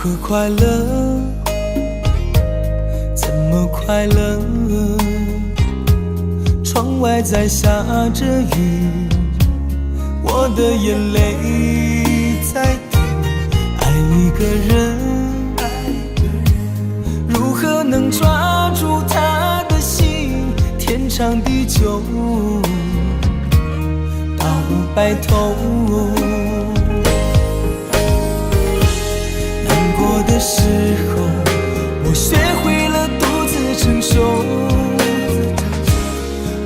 何快乐？怎么快乐？窗外在下着雨，我的眼泪在滴。爱一个人，如何能抓住他的心？天长地久，到白头。难过的时候，我学会了独自承受。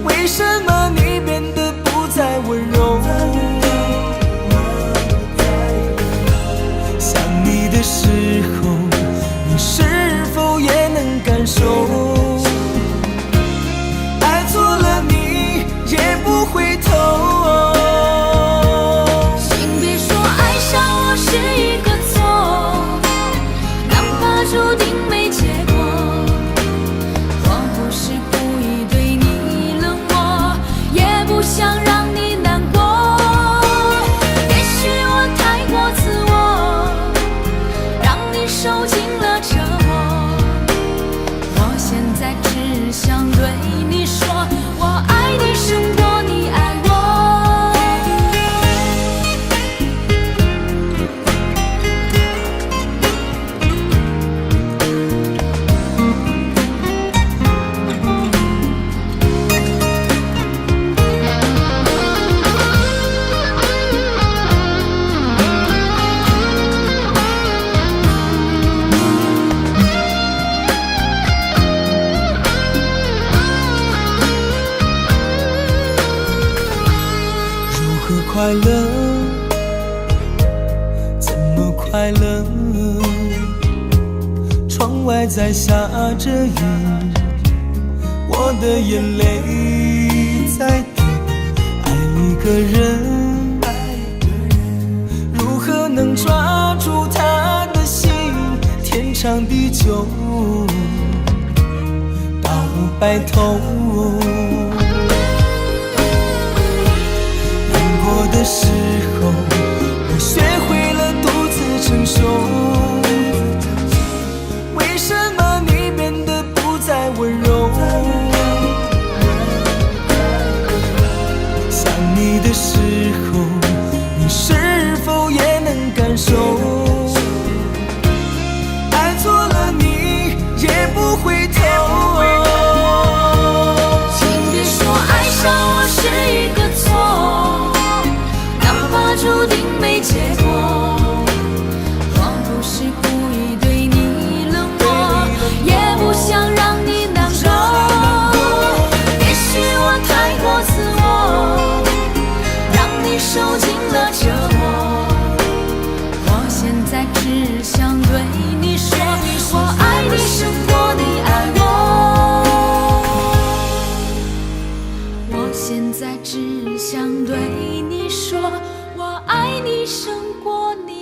为什么你变得不再温柔？想你的时候，你是否也能感受？爱错了你也不回头。请别说爱上我是一个错，哪怕注定没结果。我不是故意对你冷漠，也不想让你难过。也许我太过自我，让你受尽了折磨。我现在只想对你说，我爱你胜过你爱我。快乐，怎么快乐？窗外在下着雨，我的眼泪在滴。爱一个人，如何能抓住他的心？天长地久，到白头。的时候，我学会了独自承受。为什么你变得不再温柔？想你的时候，你是否也能感受？爱错了你也不回头。请别说爱上我是一个错，注定没结果。我不是故意对你冷漠，也不想让你难过。也许我太过自我，让你受尽了折磨。我现在只想对你说，我爱你胜过你爱我。我现在只想对你说，我爱你胜过你。